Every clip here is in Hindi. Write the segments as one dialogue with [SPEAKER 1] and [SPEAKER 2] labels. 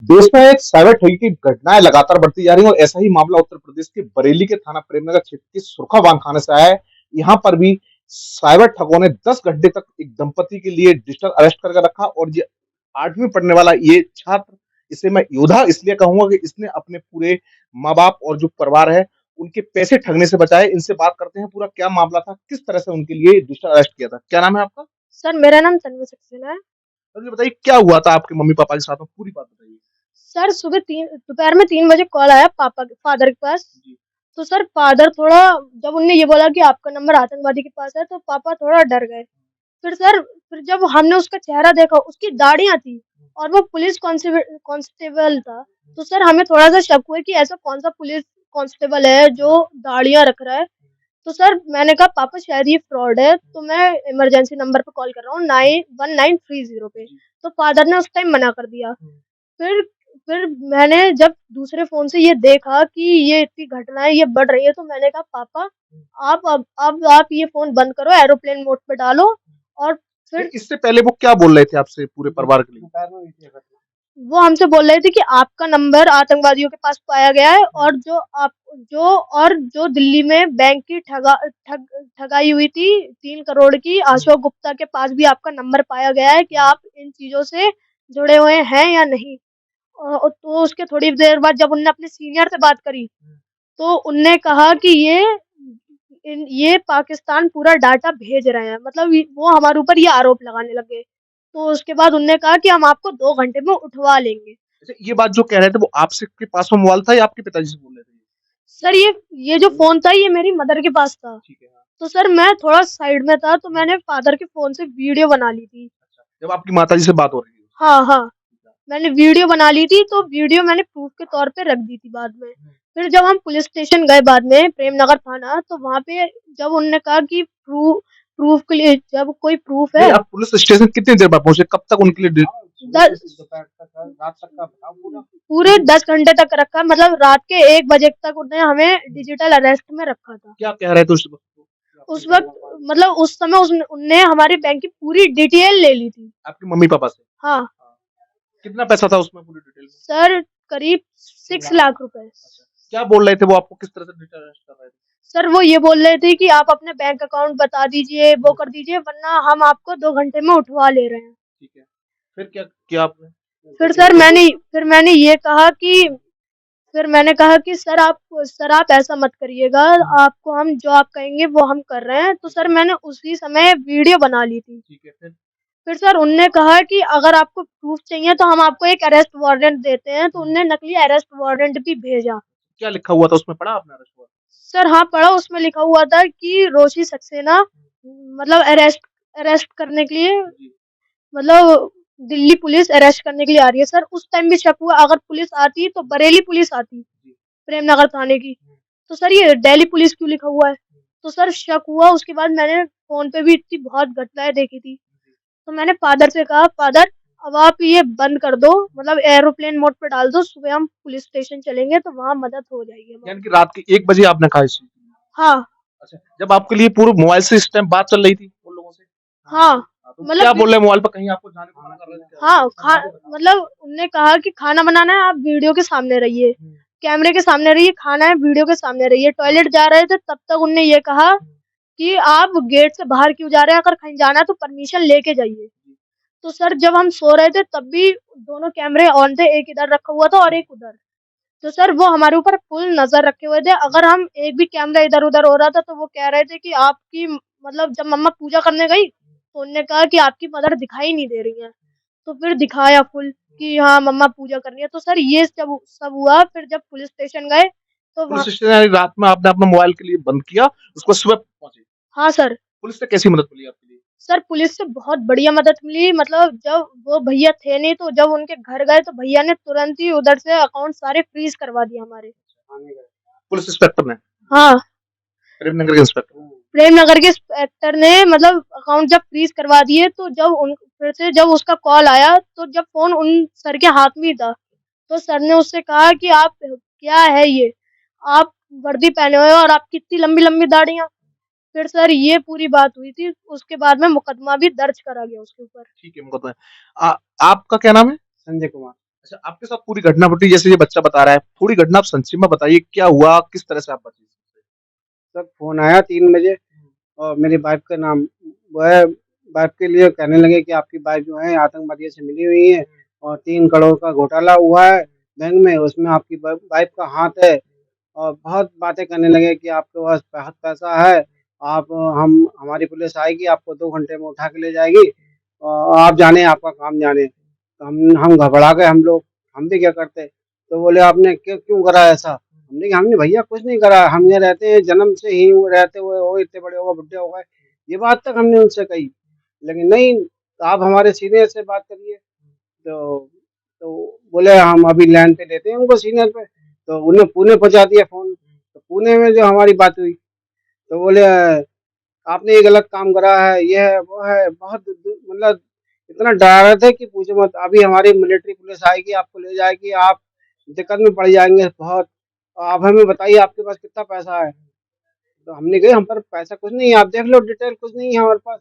[SPEAKER 1] देश में एक साइबर ठगी की घटनाएं लगातार बढ़ती जा रही हैं और ऐसा ही मामला उत्तर प्रदेश के बरेली के थाना प्रेमनगर क्षेत्र के सुरखावान थाने से आया है। यहाँ पर भी साइबर ठगों ने 10 घंटे तक एक दंपति के लिए डिजिटल अरेस्ट करके रखा और ये 8वीं पढ़ने वाला ये छात्र, इसे मैं योद्धा इसलिए कहूंगा कि इसने अपने पूरे माँ बाप और जो परिवार है उनके पैसे ठगने से बचाए। इनसे बात करते हैं पूरा क्या मामला था, किस तरह से उनके लिए डिजिटल अरेस्ट किया था। क्या नाम है आपका?
[SPEAKER 2] सर, मेरा नाम तन्वी सक्सेना है।
[SPEAKER 1] सर ये बताइए क्या हुआ था आपके मम्मी पापा के साथ में, पूरी बात बताइए।
[SPEAKER 2] सर, सुबह 3 दोपहर में 3 बजे कॉल आया पापा के फादर के पास।
[SPEAKER 1] जी।
[SPEAKER 2] तो सर फादर थोड़ा, जब उनने ये बोला कि आपका नंबर आतंकवादी के पास है, तो पापा थोड़ा डर गए। फिर जब हमने उसका चेहरा देखा, उसकी दाढ़ियाँ थी और वो पुलिस कांस्टेबल था। तो सर हमें थोड़ा-सा शक हुआ कि ऐसा कौन-सा पुलिस कांस्टेबल है जो दाढ़ियाँ रख रहा है। तो सर मैंने कहा पापा शायद ये फ्रॉड है, तो मैं इमरजेंसी नंबर पे कॉल कर रहा हूँ 91930 पे। तो फादर ने उस टाइम मना कर दिया। फिर फिर मैंने जब दूसरे फ़ोन से ये देखा कि ये इतनी घटनाएँ ये बढ़ रही है, तो मैंने कहा पापा अब आप ये फ़ोन बंद करो, एयरप्लेन मोड पे डालो। और
[SPEAKER 1] नहीं,
[SPEAKER 2] फिर
[SPEAKER 1] इससे पहले वो क्या बोल रहे थे आपसे पूरे परिवार के लिए?
[SPEAKER 2] वो हमसे बोल रहे थे कि आपका नंबर आतंकवादियों के पास पाया गया है, और जो दिल्ली में बैंक की ठगाई हुई थी 3 करोड़ की, अशोक गुप्ता के पास भी आपका नंबर पाया गया है। क्या आप इन चीज़ों से जुड़े हुए हैं या नहीं? तो उसके थोड़ी देर बाद जब उनने अपने सीनियर से बात करी, तो उनने कहा कि ये पाकिस्तान पूरा डाटा भेज रहे हैं, मतलब वो हमारे ऊपर ये आरोप लगाने लगे। तो उसके बाद उनने कहा कि हम आपको 2 घंटे में उठवा लेंगे।
[SPEAKER 1] अच्छा, ये बात जो कह रहे थे वो आपसे के पास में मोबाइल था या आपके पिताजी से बोल रहे थे?
[SPEAKER 2] सर ये जो फ़ोन था ये मेरी मदर के पास था।
[SPEAKER 1] ठीक है, हाँ।
[SPEAKER 2] तो सर मैं थोड़ा साइड में था, तो मैंने फादर के फ़ोन से वीडियो बना ली थी।
[SPEAKER 1] अच्छा, जब आपकी माताजी से बात हो रही थी।
[SPEAKER 2] हाँ, हाँ। मैंने वीडियो बना ली थी, तो वीडियो मैंने प्रूफ़ के तौर पे रख दी थी बाद में। फिर जब हम पुलिस स्टेशन गए बाद में, प्रेमनगर थाना, तो वहाँ पे जब उन्होंने कहा कि प्रूफ़ के लिए जब कोई प्रूफ़
[SPEAKER 1] नहीं,
[SPEAKER 2] है।
[SPEAKER 1] आप पुलिस स्टेशन कितनी देर बाद पहुँचे? कब तक उनके लिए
[SPEAKER 2] दस पूरे 10 घंटे तक रखा, मतलब रात के 1 बजे तक उन्होंने हमें डिजिटल अरेस्ट में रखा था।
[SPEAKER 1] क्या कह रहे थे उस वक़्त वो?
[SPEAKER 2] उस वक़्त मतलब उस समय उनने हमारे बैंक की पूरी डिटेल ले ली थी।
[SPEAKER 1] आपके मम्मी-पापा से?
[SPEAKER 2] हाँ,
[SPEAKER 1] हाँ। कितना पैसा था उसमें पूरी डिटेल में?
[SPEAKER 2] सर करीब 6 लाख रुपए।
[SPEAKER 1] अच्छा, क्या बोल रहे थे वो आपको, किस तरह से डिजिटल अरेस्ट कर रहे थे?
[SPEAKER 2] सर वो ये बोल रहे थे कि आप अपने बैंक अकाउंट बता दीजिए, वो कर दीजिए, वरना हम आपको 2 घंटे में उठवा ले रहे हैं।
[SPEAKER 1] ठीक है। फिर क्या किया आपने?
[SPEAKER 2] फिर मैंने ये कहा कि फिर मैंने कहा कि सर आप ऐसा मत करिएगा, आपको हम जो आप कहेंगे वो हम कर रहे हैं। तो सर मैंने उसी समय वीडियो बना ली थी।
[SPEAKER 1] ठीक है, फिर?
[SPEAKER 2] फिर सर उनने कहा कि अगर आपको प्रूफ़ चाहिए तो हम आपको एक अरेस्ट वारंट देते हैं, तो उनने नकली अरेस्ट वारंट भी भेजा।
[SPEAKER 1] क्या लिखा हुआ था उसमें, पढ़ा आपने अरेस्ट वारंट?
[SPEAKER 2] सर हाँ, पढ़ा, उसमें लिखा हुआ था कि रोशी सक्सेना मतलब अरेस्ट अरेस्ट करने के लिए,
[SPEAKER 1] जी,
[SPEAKER 2] मतलब दिल्ली पुलिस अरेस्ट करने के लिए आ रही है। सर उस टाइम भी शक हुआ, अगर पुलिस आती तो बरेली पुलिस आती,
[SPEAKER 1] जी।
[SPEAKER 2] प्रेमनगर थाने की। तो सर ये दिल्ली पुलिस क्यों लिखा हुआ है? तो सर शक हुआ, उसके बाद मैंने फ़ोन पे भी इतनी बहुत घटनाएँ देखी थी। तो मैंने फादर से कहा, फादर अब आप ये बंद कर दो, मतलब एरोप्लेन मोड पे डाल दो, सुबह हम पुलिस स्टेशन चलेंगे तो वहाँ मदद हो जाएगी
[SPEAKER 1] यानी
[SPEAKER 2] हमारी।
[SPEAKER 1] कि रात के 1 बजे आपने कहा इस चीज़ को?
[SPEAKER 2] हाँ,
[SPEAKER 1] अच्छा, जब आपके लिए पूरे मोबाइल से इस टाइम बात चल रही थी उन लोगों से?
[SPEAKER 2] हाँ,
[SPEAKER 1] हाँ, तो क्या
[SPEAKER 2] मतलब
[SPEAKER 1] बोल रहे हैं मोबाइल पे, कहीं आपको जाने को मना कर रहे थे क्या?
[SPEAKER 2] हाँ, मतलब उन्होंने कहा कि खाना बनाना है, आप वीडियो के सामने रहिए, कैमरे के सामने रहिए, खाना है वीडियो के सामने रहिए। टॉयलेट जा रहे थे तब तक उन्होंने ये कहा कि आप गेट से बाहर क्यों जा रहे हैं, अगर कहीं जाना है तो परमिशन लेके जाइए। तो सर जब हम सो रहे थे तब भी दोनों कैमरे ऑन थे, एक इधर रखा हुआ था और एक उधर। तो सर वो हमारे ऊपर फुल नज़र रखे हुए थे, अगर हम एक भी कैमरा इधर-उधर हो रहा था तो वो कह रहे थे कि आपकी मतलब जब मम्मा पूजा करने गई, तो उन्होंने कहा कि आपकी मदर दिखाई नहीं दे रही हैं। तो फिर दिखाया फुल कि हाँ, मम्मा पूजा कर रही है। तो सर ये जब सब हुआ, फिर जब पुलिस स्टेशन गए तो
[SPEAKER 1] पुलिस
[SPEAKER 2] वहाँ।
[SPEAKER 1] स्टेशन यानी रात में आपने अपना मोबाइल के लिए बंद किया, उसके बाद सुबह पहुँचे।
[SPEAKER 2] हाँ सर।
[SPEAKER 1] पुलिस से कैसी मदद मिली आपके लिए?
[SPEAKER 2] सर पुलिस से बहुत बढ़िया मदद मिली, मतलब जब वो भैया थे नहीं, तो जब उनके घर गए तो भैया ने तुरंत ही उधर से अकाउंट सारे फ्रीज़ करवा दिए हमारे।
[SPEAKER 1] पुलिस इंस्पेक्टर ने?
[SPEAKER 2] हाँ।
[SPEAKER 1] प्रेमनगर के इंस्पेक्टर?
[SPEAKER 2] प्रेमनगर के इंस्पेक्टर ने मतलब अकाउंट जब फ्रीज़ करवा दिए, तो जब उसका कॉल आया, तो जब फ़ोन उन सर के हाथ में ही था, तो सर ने उससे कहा कि आप क्या है ये? आप वर्दी पहने हुए हो और आपकी इतनी लंबी-लंबी दाढ़ियाँ। फिर सर ये पूरी बात हुई थी, उसके बाद में मुकदमा भी दर्ज करा गया उसके ऊपर।
[SPEAKER 1] ठीक है, मुकदमा है। आपका क्या नाम है? संजय कुमार। अच्छा, आपके साथ पूरी घटना घटी जैसे ये बच्चा बता रहा है, थोड़ी घटना आप संक्षेप में बताइए क्या हुआ? किस तरह से आप बचे?
[SPEAKER 3] सर फ़ोन आया 3 बजे और मेरी वाइफ़ का नाम वो है, वाइफ़ के लिए कहने लगे कि आपकी वाइफ़ जो है आतंकवादियों से मिली हुई है और 3 करोड़ का घोटाला हुआ है बैंक में, उसमें आपकी वाइफ़ का हाथ है और बहुत बातें करने लगे कि आपके पास बहुत पैसा है, आप हम हमारी पुलिस आएगी, आपको 2 घंटे में उठा के ले जाएगी आप जाने आपका काम जाने। तो हम घबरा गए हम भी क्या करते? तो बोले आपने क्यों करा ऐसा? हमने भैया कुछ नहीं करा, हम यहाँ रहते हैं जन्म से ही रहते हुए हो इतने बड़े हो गए, बुड्ढे हो गए। ये बात तक हमने उनसे कही, लेकिन नहीं आप हमारे सीनियर से बात करिए। तो बोले हम अभी लाइन पे लेते हैं उनको सीनियर पे, तो उन्हें पुणे पहुँचा दिया फ़ोन। तो पुणे में जो हमारी बात हुई, तो बोले आपने ये गलत काम करा है, ये है, वो है, बहुत मतलब इतना डरा रहे थे कि पूछो मत। अभी हमारी मिलिट्री पुलिस आएगी, आपको ले जाएगी, आप दिक्कत में पड़ जाएँगे बहुत। आप हमें बताइए आपके पास कितना पैसा है? तो हमने कहा हम पर पैसा कुछ नहीं है, आप देख लो डिटेल कुछ नहीं है हमारे पास।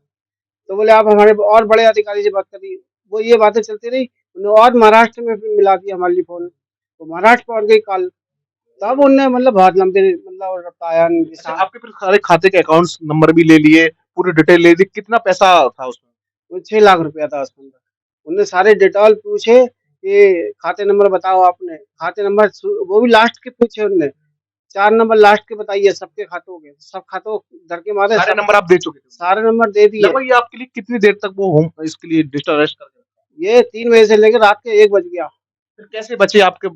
[SPEAKER 3] तो बोले आप हमारे और बड़े अधिकारी से बात करिए। वो ये बातें चलती रही, उन्हें और महाराष्ट्र में फिर मिला दिया हमारे लिए फ़ोन। तो महाराष्ट्र पहुँच गई कॉल, तब उनने मतलब बहुत लंबी मतलब रटाया
[SPEAKER 1] अच्छा,
[SPEAKER 3] निशान।
[SPEAKER 1] आपके फिर सारे खाते के अकाउंट्स नंबर भी ले लिए, पूरी डिटेल ले ली, कितना पैसा था उसमें?
[SPEAKER 3] वो 6 लाख रुपया था उसके अंदर। उनने सारे डिटेल पूछे कि खाते नंबर बताओ आपने, खाते नंबर वो भी लास्ट के पूछे उनने, 4 नंबर लास्ट के बताइए सबके खातों के, सब खातों डर के मारे
[SPEAKER 1] सारे
[SPEAKER 3] सब
[SPEAKER 1] नंबर आप दे चुके थे?
[SPEAKER 3] सारे नंबर दे दिए।
[SPEAKER 1] लगभग ये आपके लिए कितनी देर तक वो होम इसके लिए डिजिटल अरेस्ट करके रखा?
[SPEAKER 3] ये 3 बजे से लेकर रात के 1 बज गया।
[SPEAKER 1] फिर कैसे बचे आपके?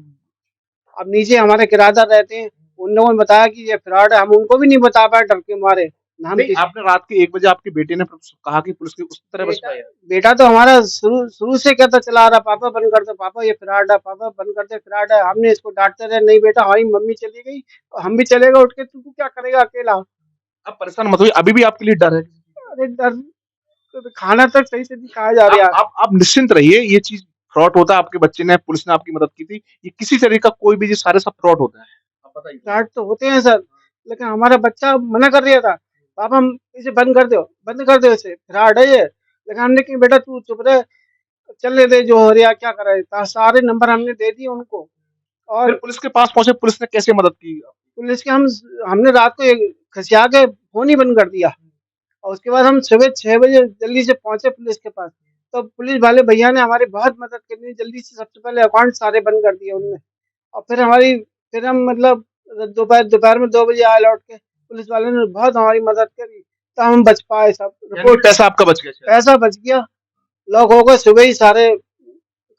[SPEAKER 3] अब नीचे हमारे किराएदार रहते हैं, उन लोगों ने बताया कि ये फ्रॉड है, हम उनको भी नहीं बता पाए डर के मारे। ना हम
[SPEAKER 1] नहीं,
[SPEAKER 3] किसी
[SPEAKER 1] आपने रात के 1 बजे आपके बेटे ने फिर कहा कि पुलिस की उस तरह बच
[SPEAKER 3] बेटा
[SPEAKER 1] पाया?
[SPEAKER 3] बेटा तो हमारा शुरू शुरू से कहता चला आ रहा पापा बंद कर दो, पापा ये फ्रॉड है, पापा बंद कर दे फ्रॉड है। हमने इसको डाँटते रहे, नहीं बेटा हमारी मम्मी चली गई, हम भी चलेगा उठ के, तू क्या करेगा अकेला?
[SPEAKER 1] आप परेशान मत होइए, अभी भी आपके लिए डर है?
[SPEAKER 3] अरे डर तो खाना तक सही से नहीं खाया जा रहा है।
[SPEAKER 1] आप निश्चिंत रहिए, ये चीज़ फ्रॉड होता है, आपके बच्चे ने पुलिस ने आपकी मदद की थी। ये किसी तरह का कोई भी ये सारे सब फ्रॉड होता है। आप बताइए।
[SPEAKER 3] फ्रॉड तो होते हैं सर, लेकिन हमारा बच्चा मना कर दिया था, पापा हम इसे बंद कर दो इसे, फ्रॉड है ये। लेकिन हमने कहा बेटा तू चुप रह, चलने दे जो हो रहा क्या कर रहा है। सारे नंबर हमने दे दिए उनको
[SPEAKER 1] फिर
[SPEAKER 3] और
[SPEAKER 1] पुलिस के पास पहुँचे, पुलिस ने कैसे मदद की?
[SPEAKER 3] पुलिस के हमने रात को खसिया के फ़ोन ही बंद कर दिया और उसके बाद हम सुबह 6 बजे जल्दी से पहुँचे पुलिस के पास। तो पुलिस वाले भैया ने हमारी बहुत मदद करी, जल्दी से सबसे पहले अकाउंट सारे बंद कर दिए उनने और फिर हम मतलब दोपहर में 2 बजे आए लौट के, पुलिस वालों ने बहुत हमारी मदद करी, तो हम बच पाए सब।
[SPEAKER 1] यानी कि पैसा आपका बच गया शायद।
[SPEAKER 3] पैसा बच गया, लॉक हो गए, सुबह ही सारे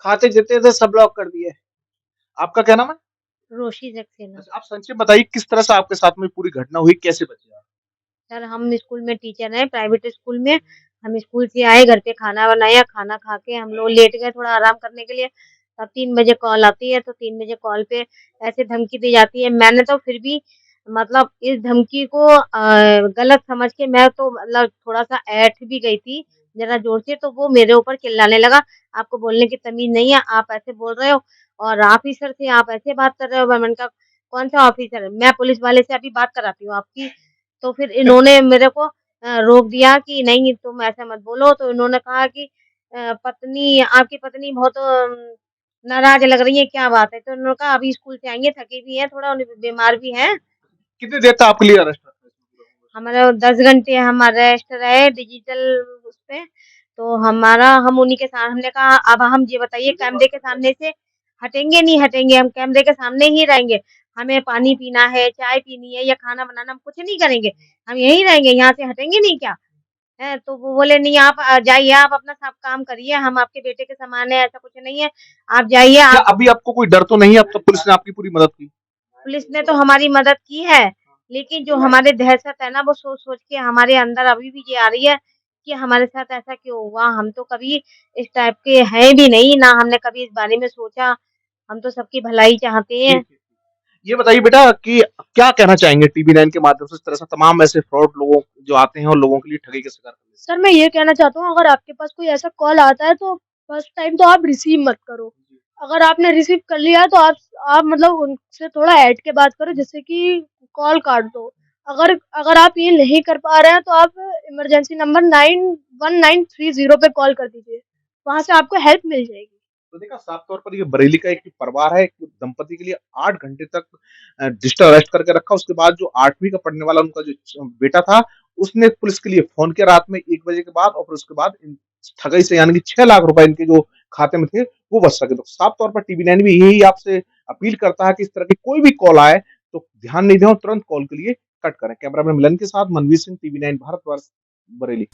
[SPEAKER 3] खाते जितने थे सब लॉक कर दिए।
[SPEAKER 1] आपका क्या नाम है?
[SPEAKER 2] रोशी सक्सेना।
[SPEAKER 1] अच्छा, आप संक्षेप बताइए किस तरह से आपके साथ में पूरी घटना हुई, कैसे बचे आप?
[SPEAKER 2] सर हम स्कूल में टीचर हैं, प्राइवेट स्कूल में। हम स्कूल से आए, घर पे खाना बनाया, खाना खा के हम लोग लेट गए थोड़ा आराम करने के लिए। तब 3 बजे कॉल आती है, तो 3 बजे कॉल पे ऐसे धमकी दी जाती है। मैंने तो फिर भी मतलब इस धमकी को गलत समझ के मैं तो मतलब थोड़ा-सा ऐठ भी गई थी, ज़रा ज़ोर से, तो वो मेरे ऊपर चिल्लाने लगा, "आपको बोलने की तमीज़ नहीं है, आप ऐसे बोल रहे हो और ऑफ़िसर से आप ऐसे बात कर रहे हो।" मैंने कहा, "कौन-सा ऑफ़िसर है? मैं पुलिस वाले से अभी बात कराती हूँ आपकी।" तो फिर इन्होंने मेरे को रोक दिया कि नहीं तुम ऐसा मत बोलो। तो इन्होंने कहा कि पत्नी आपकी पत्नी बहुत नाराज़ लग रही है, क्या बात है? तो उन्होंने कहा अभी स्कूल से आई हैं, थकी भी हैं थोड़ा, बीमार भी हैं।
[SPEAKER 1] कितनी देर तक आपके लिए अरेस्ट रखा?
[SPEAKER 2] हमारा 10 घंटे हम अरेस्ट रहे डिजिटल उस पे। तो हम उन्हीं के साथ हमने कहा अब हम ये बताइए कैमरे के सामने से हटेंगे नहीं हटेंगे, हम कैमरे के सामने ही रहेंगे। हमें पानी पीना है, चाय पीनी है या खाना बनाना हम कुछ नहीं करेंगे। हम यहीं रहेंगे, यहाँ से हटेंगे नहीं क्या? हैं? तो वो बोले नहीं आप जाइए आप अपना सब काम करिए, हम आपके बेटे के समान हैं, ऐसा कुछ नहीं है। आप जाइए
[SPEAKER 1] क्या
[SPEAKER 2] आप
[SPEAKER 1] अभी आपको कोई डर तो नहीं है? अब तक पुलिस ने आपकी पूरी मदद की?
[SPEAKER 2] पुलिस ने तो हमारी मदद की है, लेकिन जो हमारे दहशत है ना वो सोच-सोच के हमारे अंदर अभी भी ये आ रही है कि हमारे साथ ऐसा क्यों हुआ? हम तो कभी इस टाइप के हैं भी नहीं, ना हमने कभी इस बारे में सोचा, हम तो सबकी भलाई चाहते हैं।
[SPEAKER 1] ठीक है। ये बताइए बेटा कि क्या कहना चाहेंगे टीवी 9 के माध्यम से इस तरह से तमाम ऐसे फ्रॉड लोगों जो आते हैं और लोगों के लिए ठगी का शिकार करते
[SPEAKER 2] सर मैं ये कहना चाहता हूँ अगर आपके पास कोई ऐसा कॉल आता है तो फर्स्ट टाइम तो आप रिसीव मत करो। अगर आपने रिसीव कर लिया है तो आप मतलब उनसे थोड़ा ऐठ के बात करो जिससे कि कॉल काट दो। अगर अगर आप ये नहीं कर पा रहे हैं तो आप इमरजेंसी नंबर 91930 पे कॉल कर दीजिए। वहाँ से आपको हेल्प मिल जाएगी।
[SPEAKER 1] तो देखा साफ तौर पर ये बरेली का एक परिवार है, एक दंपति के लिए 8 घंटे तक डिजिटल अरेस्ट करके रखा। उसके बाद जो 8वीं का पढ़ने वाला उनका जो बेटा था, उसने पुलिस के लिए फ़ोन किया रात में 1 बजे के बाद और फिर उसके बाद इन ठगी से यानी कि 6 लाख रुपए इनके जो खाते में थे, वो बच सके। तो साफ तौर पर टीवी 9 भी यही आपसे अपील करता है कि इस तरह की कोई भी कॉल आए, तो ध्यान नहीं दें और तुरंत कॉल के लिए कट करें। कैमरामैन मिलन के साथ मनवीर सिंह, टीवी 9 भारतवर्ष, बरेली।